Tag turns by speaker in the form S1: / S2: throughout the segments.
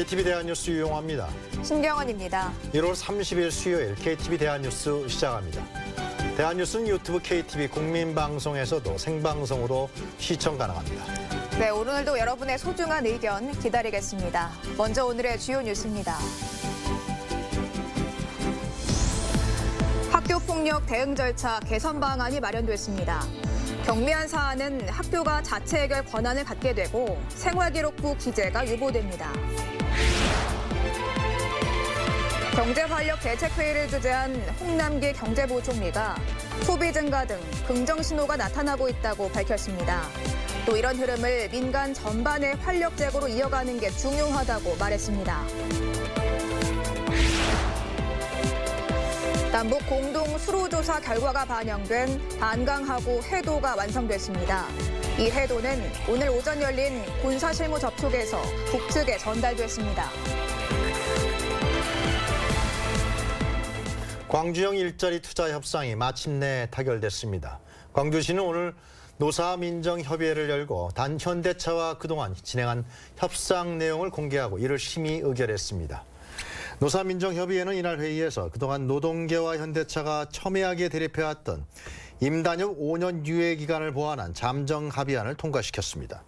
S1: KTV 대한뉴스 유용화입니다.
S2: 신경원입니다.
S1: 1월 30일 수요일 KTV 대한뉴스 시작합니다. 대한뉴스는 유튜브 KTV 국민방송에서도 생방송으로 시청 가능합니다.
S2: 네, 오늘도 여러분의 소중한 의견 기다리겠습니다. 먼저 오늘의 주요 뉴스입니다. 학교폭력 대응 절차 개선 방안이 마련됐습니다. 경미한 사안은 학교가 자체 해결 권한을 갖게 되고 생활기록부 기재가 유보됩니다. 경제활력 대책회의를 주재한 홍남기 경제부총리가 소비 증가 등 긍정 신호가 나타나고 있다고 밝혔습니다. 또 이런 흐름을 민간 전반의 활력제고로 이어가는 게 중요하다고 말했습니다. 남북 공동 수로조사 결과가 반영된 반강하고 해도가 완성됐습니다. 이 해도는 오늘 오전 열린 군사실무 접촉에서 북측에 전달됐습니다.
S1: 광주형 일자리 투자 협상이 마침내 타결됐습니다. 광주시는 오늘 노사민정협의회를 열고 단 현대차와 그동안 진행한 협상 내용을 공개하고 이를 심의 의결했습니다. 노사민정협의회는 이날 회의에서 그동안 노동계와 현대차가 첨예하게 대립해왔던 임단협 5년 유예 기간을 보완한 잠정 합의안을 통과시켰습니다.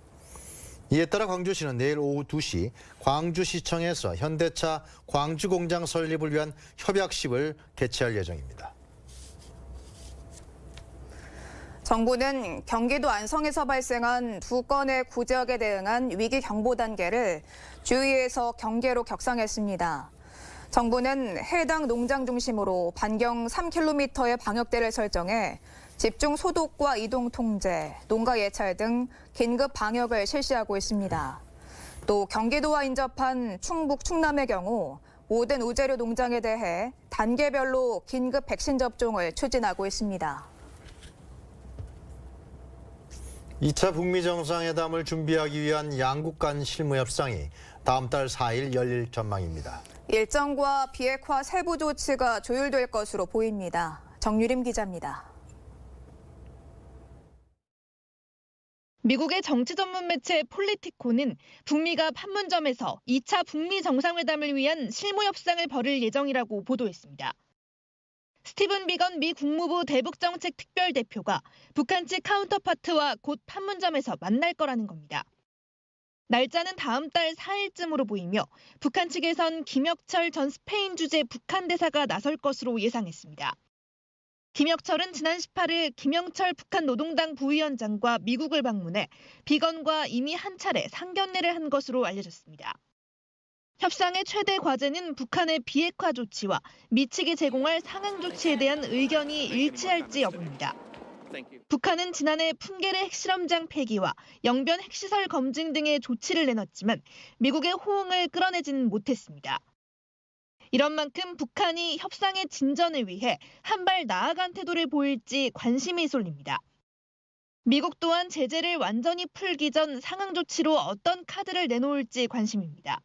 S1: 이에 따라 광주시는 내일 오후 2시 광주시청에서 현대차 광주공장 설립을 위한 협약식을 개최할 예정입니다.
S2: 정부는 경기도 안성에서 발생한 2건의 구제역에 대응한 위기 경보 단계를 주의에서 경계로 격상했습니다. 정부는 해당 농장 중심으로 반경 3km의 방역대를 설정해 집중 소독과 이동 통제, 농가 예찰 등 긴급 방역을 실시하고 있습니다. 또 경기도와 인접한 충북, 충남의 경우 모든 우재료 농장에 대해 단계별로 긴급 백신 접종을 추진하고 있습니다.
S1: 2차 북미 정상회담을 준비하기 위한 양국 간 실무 협상이 다음 달 4일 열릴 전망입니다.
S2: 일정과 비핵화 세부 조치가 조율될 것으로 보입니다. 정유림 기자입니다.
S3: 미국의 정치 전문 매체 폴리티코는 북미가 판문점에서 2차 북미 정상회담을 위한 실무 협상을 벌일 예정이라고 보도했습니다. 스티븐 비건 미 국무부 대북정책 특별대표가 북한 측 카운터파트와 곧 판문점에서 만날 거라는 겁니다. 날짜는 다음 달 4일쯤으로 보이며 북한 측에선 김혁철 전 스페인 주재 북한 대사가 나설 것으로 예상했습니다. 김혁철은 지난 18일 김영철 북한 노동당 부위원장과 미국을 방문해 비건과 이미 한 차례 상견례를 한 것으로 알려졌습니다. 협상의 최대 과제는 북한의 비핵화 조치와 미 측이 제공할 상응 조치에 대한 의견이 일치할지 여부입니다. 북한은 지난해 풍계리 핵실험장 폐기와 영변 핵시설 검증 등의 조치를 내놨지만 미국의 호응을 끌어내지는 못했습니다. 이런 만큼 북한이 협상의 진전을 위해 한 발 나아간 태도를 보일지 관심이 쏠립니다. 미국 또한 제재를 완전히 풀기 전 상응 조치로 어떤 카드를 내놓을지 관심입니다.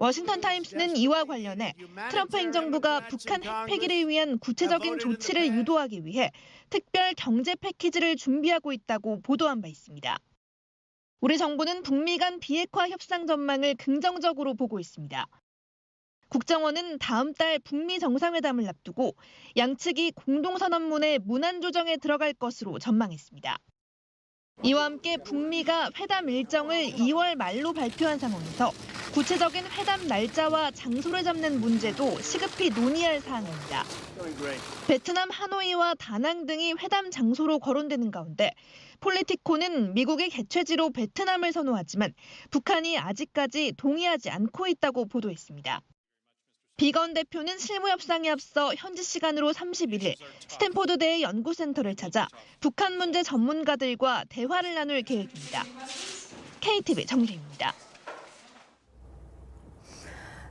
S3: 워싱턴 타임스는 이와 관련해 트럼프 행정부가 북한 핵 폐기를 위한 구체적인 조치를 유도하기 위해 특별 경제 패키지를 준비하고 있다고 보도한 바 있습니다. 우리 정부는 북미 간 비핵화 협상 전망을 긍정적으로 보고 있습니다. 국정원은 다음 달 북미 정상회담을 앞두고 양측이 공동선언문의 문안 조정에 들어갈 것으로 전망했습니다. 이와 함께 북미가 회담 일정을 2월 말로 발표한 상황에서 구체적인 회담 날짜와 장소를 잡는 문제도 시급히 논의할 사항입니다. 베트남 하노이와 다낭 등이 회담 장소로 거론되는 가운데 폴리티코는 미국의 개최지로 베트남을 선호하지만 북한이 아직까지 동의하지 않고 있다고 보도했습니다. 비건 대표는 실무 협상에 앞서 현지 시간으로 31일 스탠포드대의 연구센터를 찾아 북한 문제 전문가들과 대화를 나눌 계획입니다. KTV 정주입니다.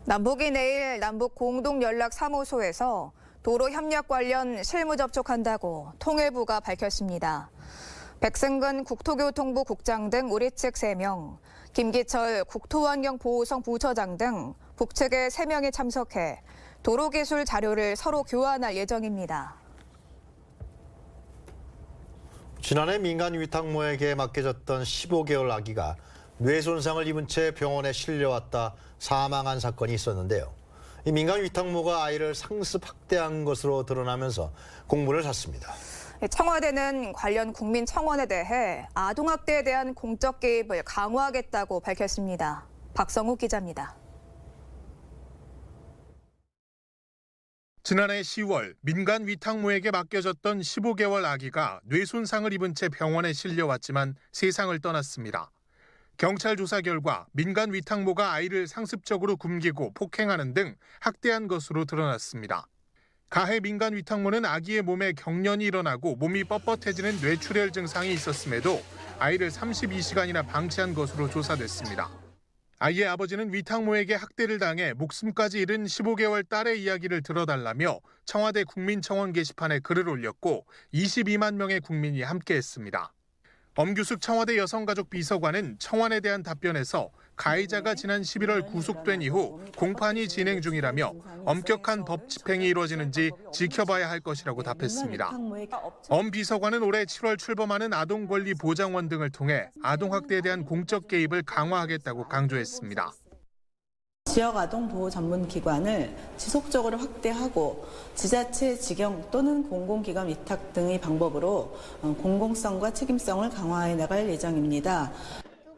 S2: 남북이 내일 남북 공동연락사무소에서 도로 협력 관련 실무 접촉한다고 통일부가 밝혔습니다. 백승근 국토교통부 국장 등 우리 측 3명, 김기철 국토환경보호성 부처장 등 북측의 3명이 참석해 도로기술 자료를 서로 교환할 예정입니다.
S1: 지난해 민간 위탁모에게 맡겨졌던 15개월 아기가 뇌 손상을 입은 채 병원에 실려왔다 사망한 사건이 있었는데요. 이 민간 위탁모가 아이를 상습 학대한 것으로 드러나면서 공분을 샀습니다.
S2: 청와대는 관련 국민청원에 대해 아동학대에 대한 공적 개입을 강화하겠다고 밝혔습니다. 박성욱 기자입니다.
S4: 지난해 10월 민간 위탁모에게 맡겨졌던 15개월 아기가 뇌 손상을 입은 채 병원에 실려왔지만 세상을 떠났습니다. 경찰 조사 결과 민간 위탁모가 아이를 상습적으로 굶기고 폭행하는 등 학대한 것으로 드러났습니다. 가해 민간 위탁모는 아기의 몸에 경련이 일어나고 몸이 뻣뻣해지는 뇌출혈 증상이 있었음에도 아이를 32시간이나 방치한 것으로 조사됐습니다. 아이의 아버지는 위탁모에게 학대를 당해 목숨까지 잃은 15개월 딸의 이야기를 들어달라며 청와대 국민청원 게시판에 글을 올렸고 22만 명의 국민이 함께했습니다. 엄규숙 청와대 여성가족 비서관은 청원에 대한 답변에서 가해자가 지난 11월 구속된 이후 공판이 진행 중이라며 엄격한 법 집행이 이루어지는지 지켜봐야 할 것이라고 답했습니다. 엄 비서관은 올해 7월 출범하는 아동권리보장원 등을 통해 아동학대에 대한 공적 개입을 강화하겠다고 강조했습니다.
S5: 지역 아동 보호 전문 기관을 지속적으로 확대하고 지자체 직영 또는 공공기관 위탁 등의 방법으로 공공성과 책임성을 강화해 나갈 예정입니다.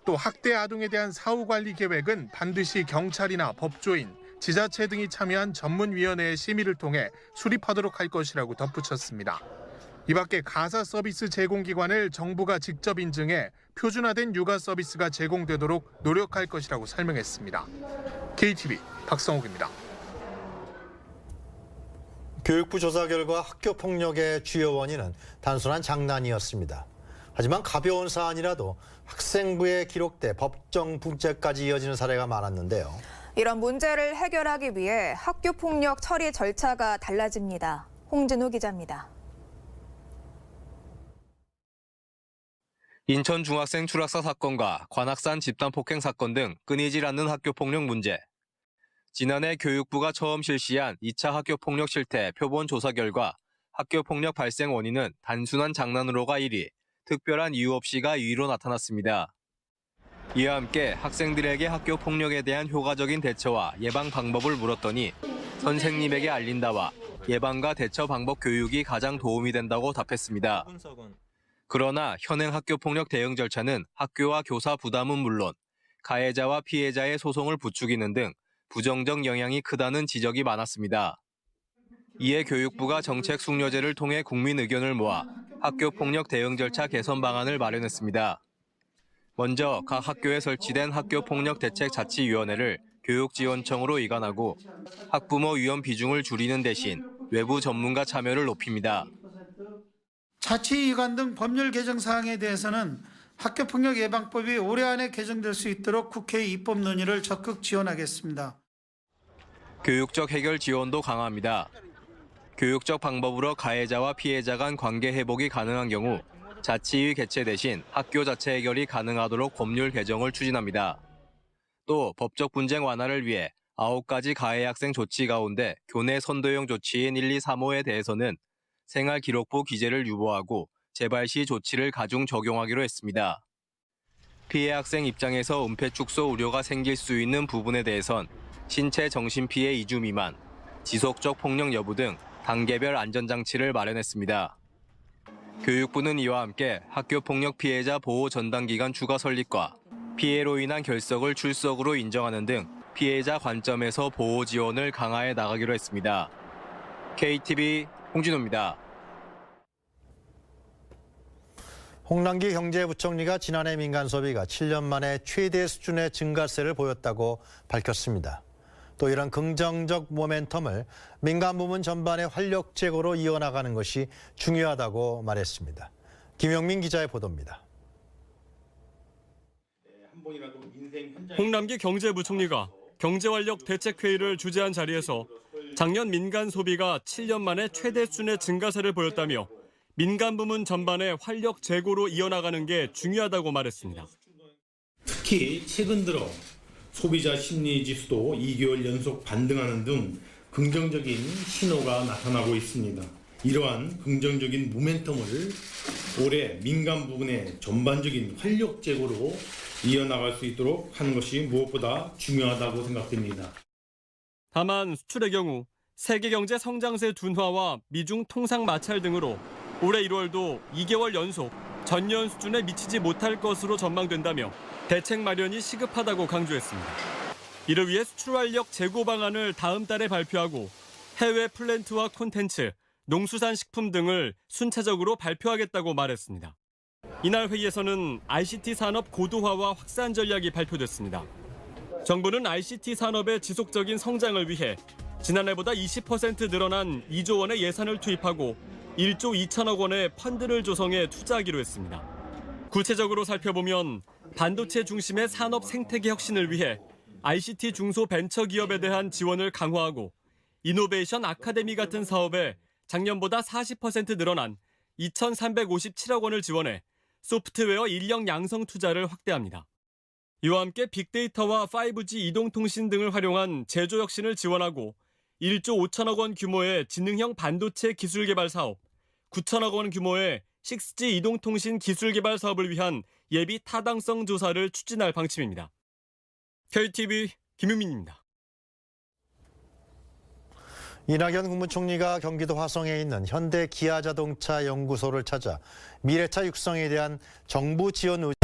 S4: 또 학대 아동에 대한 사후 관리 계획은 반드시 경찰이나 법조인, 지자체 등이 참여한 전문위원회의 심의를 통해 수립하도록 할 것이라고 덧붙였습니다. 이 밖에 가사 서비스 제공기관을 정부가 직접 인증해 표준화된 육아 서비스가 제공되도록 노력할 것이라고 설명했습니다. KTV 박성욱입니다.
S1: 교육부 조사 결과 학교 폭력의 주요 원인은 단순한 장난이었습니다. 하지만 가벼운 사안이라도 학생부에 기록돼 법정 부재까지 이어지는 사례가 많았는데요.
S2: 이런 문제를 해결하기 위해 학교 폭력 처리 절차가 달라집니다. 홍진우 기자입니다.
S6: 인천 중학생 추락사 사건과 관악산 집단폭행 사건 등 끊이질 않는 학교폭력 문제. 지난해 교육부가 처음 실시한 2차 학교폭력 실태 표본 조사 결과 학교폭력 발생 원인은 단순한 장난으로가 1위, 특별한 이유 없이가 2위로 나타났습니다. 이와 함께 학생들에게 학교폭력에 대한 효과적인 대처와 예방 방법을 물었더니 선생님에게 알린다와 예방과 대처 방법 교육이 가장 도움이 된다고 답했습니다. 그러나 현행 학교폭력 대응 절차는 학교와 교사 부담은 물론 가해자와 피해자의 소송을 부추기는 등 부정적 영향이 크다는 지적이 많았습니다. 이에 교육부가 정책 숙려제를 통해 국민 의견을 모아 학교폭력 대응 절차 개선 방안을 마련했습니다. 먼저 각 학교에 설치된 학교폭력 대책 자치위원회를 교육지원청으로 이관하고 학부모 위원 비중을 줄이는 대신 외부 전문가 참여를 높입니다.
S7: 자치위관 등 법률 개정 사항에 대해서는 학교폭력 예방법이 올해 안에 개정될 수 있도록 국회 입법 논의를 적극 지원하겠습니다.
S6: 교육적 해결 지원도 강화합니다. 교육적 방법으로 가해자와 피해자 간 관계 회복이 가능한 경우 자치위 개최 대신 학교 자체 해결이 가능하도록 법률 개정을 추진합니다. 또 법적 분쟁 완화를 위해 9가지 가해 학생 조치 가운데 교내 선도형 조치인 1, 2, 3호에 대해서는 생활기록부 기재를 유보하고 재발 시 조치를 가중 적용하기로 했습니다. 피해 학생 입장에서 은폐 축소 우려가 생길 수 있는 부분에 대해선 신체 정신피해 2주 미만, 지속적 폭력 여부 등 단계별 안전장치를 마련했습니다. 교육부는 이와 함께 학교폭력 피해자 보호 전담기관 추가 설립과 피해로 인한 결석을 출석으로 인정하는 등 피해자 관점에서 보호 지원을 강화해 나가기로 했습니다. KTV 홍진호입니다.
S1: 홍남기 경제부총리가 지난해 민간 소비가 7년 만에 최대 수준의 증가세를 보였다고 밝혔습니다. 또 이런 긍정적 모멘텀을 민간 부문 전반의 활력 제고로 이어나가는 것이 중요하다고 말했습니다. 김영민 기자의 보도입니다.
S8: 홍남기 경제부총리가 경제활력 대책회의를 주재한 자리에서 작년 민간 소비가 7년 만에 최대 수준의 증가세를 보였다며 민간 부문 전반의 활력 제고로 이어나가는 게 중요하다고 말했습니다.
S9: 특히 최근 들어 소비자 심리 지수도 2개월 연속 반등하는 등 긍정적인 신호가 나타나고 있습니다. 이러한 긍정적인 모멘텀을 올해 민간 부분의 전반적인 활력 제고로 이어나갈 수 있도록 하는 것이 무엇보다 중요하다고 생각됩니다.
S8: 다만 수출의 경우 세계 경제 성장세 둔화와 미중 통상 마찰 등으로 올해 1월도 2개월 연속 전년 수준에 미치지 못할 것으로 전망된다며 대책 마련이 시급하다고 강조했습니다. 이를 위해 수출 활력 재고 방안을 다음 달에 발표하고 해외 플랜트와 콘텐츠, 농수산식품 등을 순차적으로 발표하겠다고 말했습니다. 이날 회의에서는 ICT 산업 고도화와 확산 전략이 발표됐습니다. 정부는 ICT 산업의 지속적인 성장을 위해 지난해보다 20% 늘어난 2조 원의 예산을 투입하고 1조 2천억 원의 펀드를 조성해 투자하기로 했습니다. 구체적으로 살펴보면 반도체 중심의 산업 생태계 혁신을 위해 ICT 중소벤처기업에 대한 지원을 강화하고 이노베이션 아카데미 같은 사업에 작년보다 40% 늘어난 2,357억 원을 지원해 소프트웨어 인력 양성 투자를 확대합니다. 이와 함께 빅데이터와 5G 이동통신 등을 활용한 제조 혁신을 지원하고 1조 5천억 원 규모의 지능형 반도체 기술 개발 사업, 9천억 원 규모의 6G 이동통신 기술 개발 사업을 위한 예비 타당성 조사를 추진할 방침입니다. KTV 김유민입니다.
S1: 이낙연 국무총리가 경기도 화성에 있는 현대 기아자동차 연구소를 찾아 미래차 육성에 대한 정부 지원 의지